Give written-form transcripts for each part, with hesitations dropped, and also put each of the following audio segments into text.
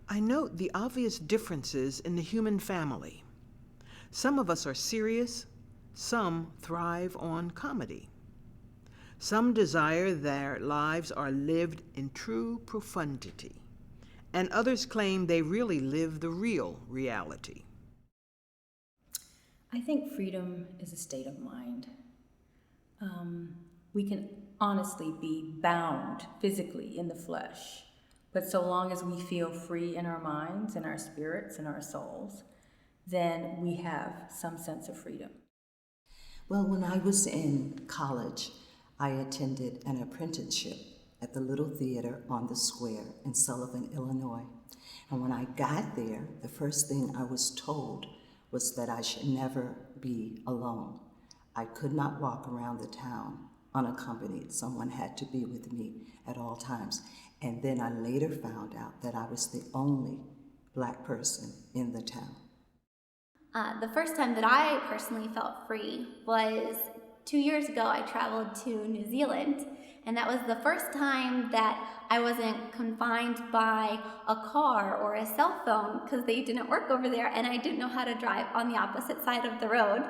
I note the obvious differences in the human family. Some of us are serious, some thrive on comedy. Some desire their lives are lived in true profundity, and others claim they really live the real reality. I think freedom is a state of mind. We can honestly be bound physically in the flesh, but so long as we feel free in our minds and our spirits and our souls, then we have some sense of freedom. Well, when I was in college, I attended an apprenticeship at the Little Theater on the Square in Sullivan, Illinois. And when I got there, the first thing I was told was that I should never be alone. I could not walk around the town unaccompanied. Someone had to be with me at all times. And then I later found out that I was the only Black person in the town. The first time that I personally felt free was 2 years ago. I traveled to New Zealand, and that was the first time that I wasn't confined by a car or a cell phone because they didn't work over there, and I didn't know how to drive on the opposite side of the road.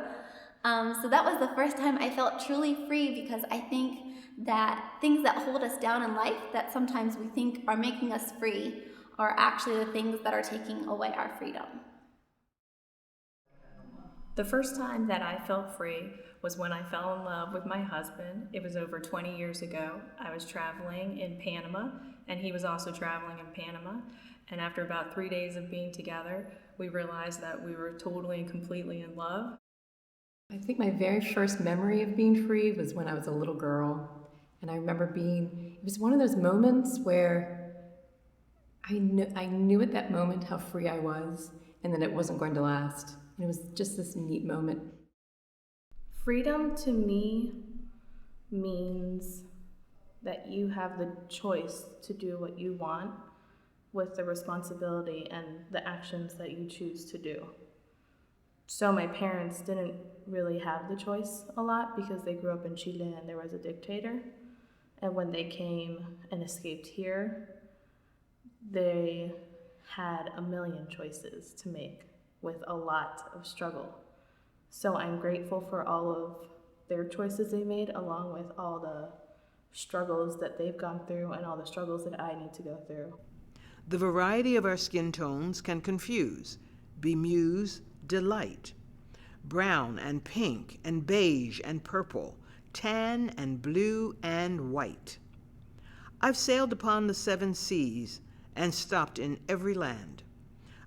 So that was the first time I felt truly free, because I think that things that hold us down in life that sometimes we think are making us free are actually the things that are taking away our freedom. The first time that I felt free was when I fell in love with my husband. It was over 20 years ago. I was traveling in Panama, and he was also traveling in Panama. And after about 3 days of being together, we realized that we were totally and completely in love. I think my very first memory of being free was when I was a little girl. And I remember it was one of those moments where I knew at that moment how free I was, and that it wasn't going to last. And it was just this neat moment. Freedom to me means that you have the choice to do what you want with the responsibility and the actions that you choose to do. So my parents didn't really have the choice a lot because they grew up in Chile and there was a dictator. And when they came and escaped here, they had a million choices to make with a lot of struggle. So I'm grateful for all of their choices they made, along with all the struggles that they've gone through and all the struggles that I need to go through. The variety of our skin tones can confuse, bemuse, delight. Brown and pink and beige and purple, tan and blue and white. I've sailed upon the 7 seas and stopped in every land.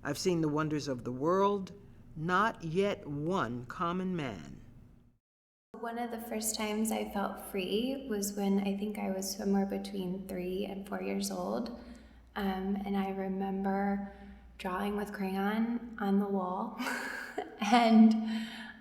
I've seen the wonders of the world, not yet one common man. One of the first times I felt free was when I think I was somewhere between 3 and 4 years old. And I remember drawing with crayon on the wall. And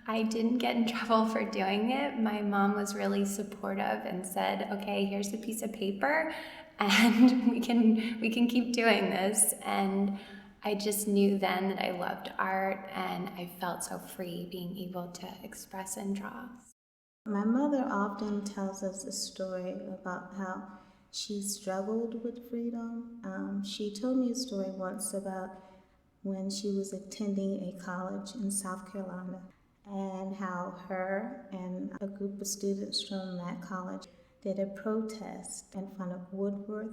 I didn't get in trouble for doing it. My mom was really supportive and said, okay, here's a piece of paper and we can keep doing this. And I just knew then that I loved art, and I felt so free being able to express and draw. My mother often tells us a story about how she struggled with freedom. She told me a story once about when she was attending a college in South Carolina, and how her and a group of students from that college did a protest in front of Woodworth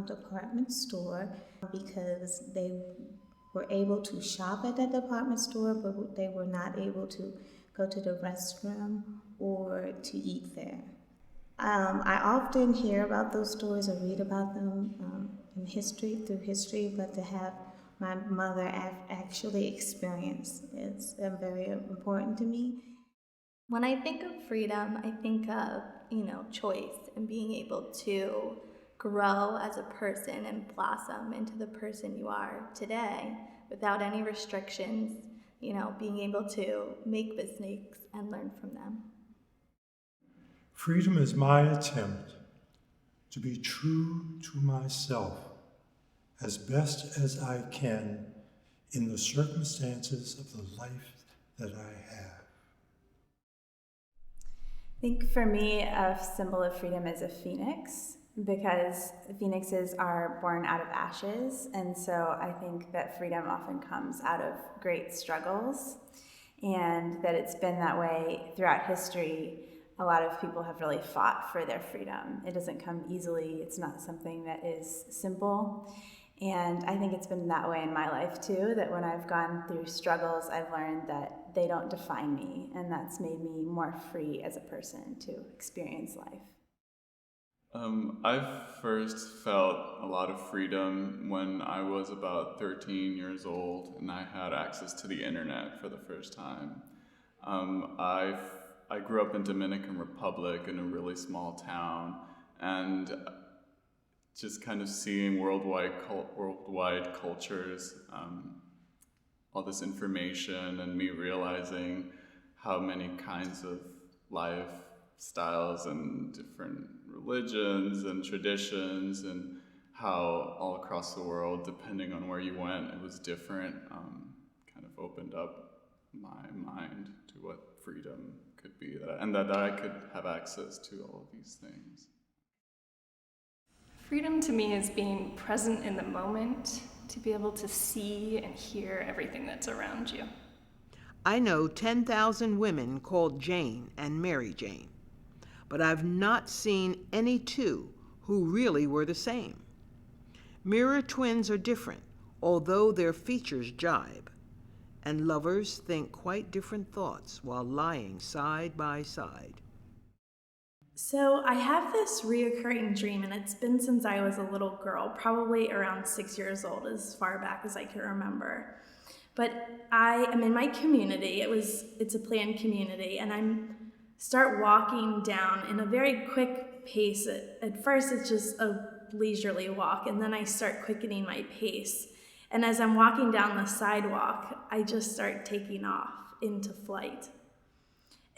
department store because they were able to shop at that department store, but they were not able to go to the restroom or to eat there. I often hear about those stories or read about them through history, but to have my mother actually experience is very important to me. When I think of freedom, I think of, choice and being able to grow as a person and blossom into the person you are today without any restrictions, being able to make mistakes and learn from them. Freedom is my attempt to be true to myself as best as I can in the circumstances of the life that I have. I think for me, a symbol of freedom is a phoenix, because phoenixes are born out of ashes, and so I think that freedom often comes out of great struggles, and that it's been that way throughout history. A lot of people have really fought for their freedom. It doesn't come easily. It's not something that is simple. And I think it's been that way in my life too, that when I've gone through struggles, I've learned that they don't define me, and that's made me more free as a person to experience life. I first felt a lot of freedom when I was about 13 years old and I had access to the internet for the first time. I grew up in Dominican Republic in a really small town, and just kind of seeing worldwide cultures, all this information, and me realizing how many kinds of lifestyles and different religions and traditions, and how all across the world, depending on where you went, it was different, kind of opened up my mind to what freedom could be, and that I could have access to all of these things. Freedom to me is being present in the moment, to be able to see and hear everything that's around you. I know 10,000 women called Jane and Mary Jane, but I've not seen any two who really were the same. Mirror twins are different, although their features jibe, and lovers think quite different thoughts while lying side by side. So I have this reoccurring dream, and it's been since I was a little girl, probably around 6 years old, as far back as I can remember. But I am in my community. It's a planned community, and I start walking down in a very quick pace. At first, it's just a leisurely walk, and then I start quickening my pace. And as I'm walking down the sidewalk, I just start taking off into flight.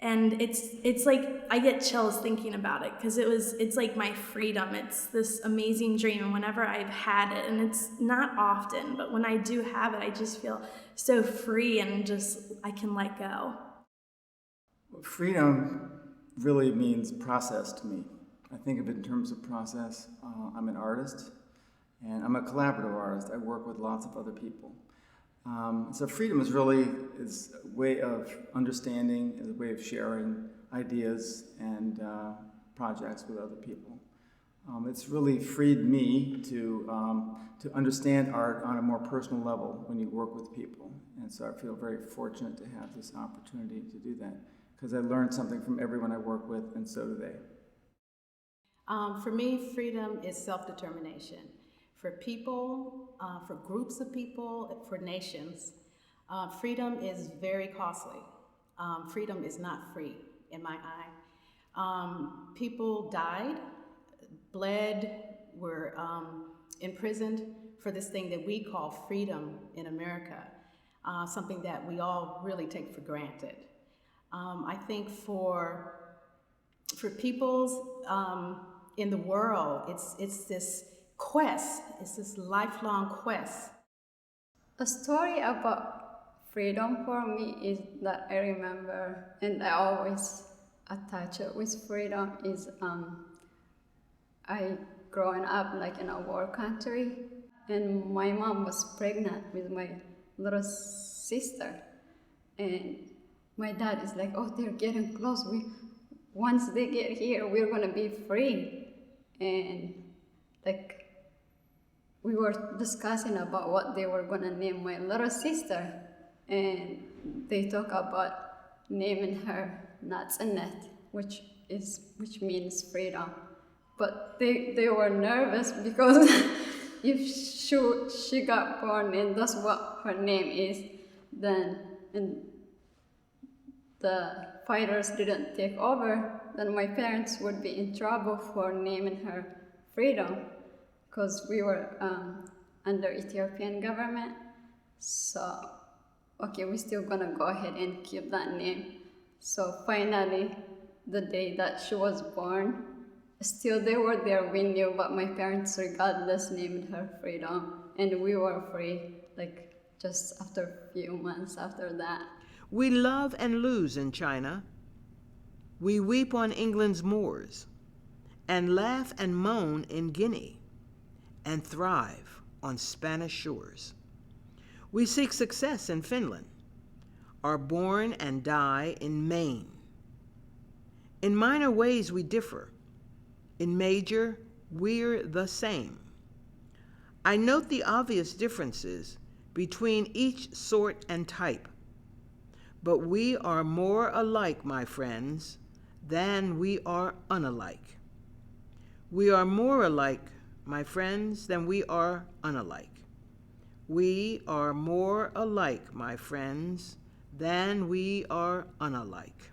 And it's like I get chills thinking about it, because it's like my freedom. It's this amazing dream, and whenever I've had it, and it's not often, but when I do have it, I just feel so free and just I can let go. Freedom really means process to me. I think of it in terms of process. I'm an artist, and I'm a collaborative artist. I work with lots of other people. So freedom is a way of understanding, is a way of sharing ideas and projects with other people. It's really freed me to understand art on a more personal level when you work with people. And so I feel very fortunate to have this opportunity to do that, because I learned something from everyone I work with, and so do they. For me, freedom is self-determination. For people, for groups of people, for nations, freedom is very costly. Freedom is not free in my eye. People died, bled, were imprisoned for this thing that we call freedom in America, something that we all really take for granted. I think for peoples in the world, it's this quest, it's this lifelong quest. A story about freedom for me is that I remember, and I always attach it with freedom, is I growing up like in a war country, and my mom was pregnant with my little sister, and my dad is like, oh, they're getting close. Once they get here, we're gonna be free. And like, we were discussing about what they were gonna name my little sister, and they talk about naming her Natsanet, which means freedom. But they were nervous because if she got born and that's what her name is, then and the fighters didn't take over, then my parents would be in trouble for naming her Freedom, because we were under Ethiopian government. So, okay, we're still gonna go ahead and keep that name. So finally, the day that she was born, still they were there, we knew, but my parents regardless named her Freedom, and we were free, like just after a few months after that. We love and lose in China. We weep on England's moors, and laugh and moan in Guinea, and thrive on Spanish shores. We seek success in Finland, are born and die in Maine. In minor ways we differ. In major, we're the same. I note the obvious differences between each sort and type, but we are more alike, my friends, than we are unalike. We are more alike, my friends, than we are unalike. We are more alike, my friends, than we are unalike.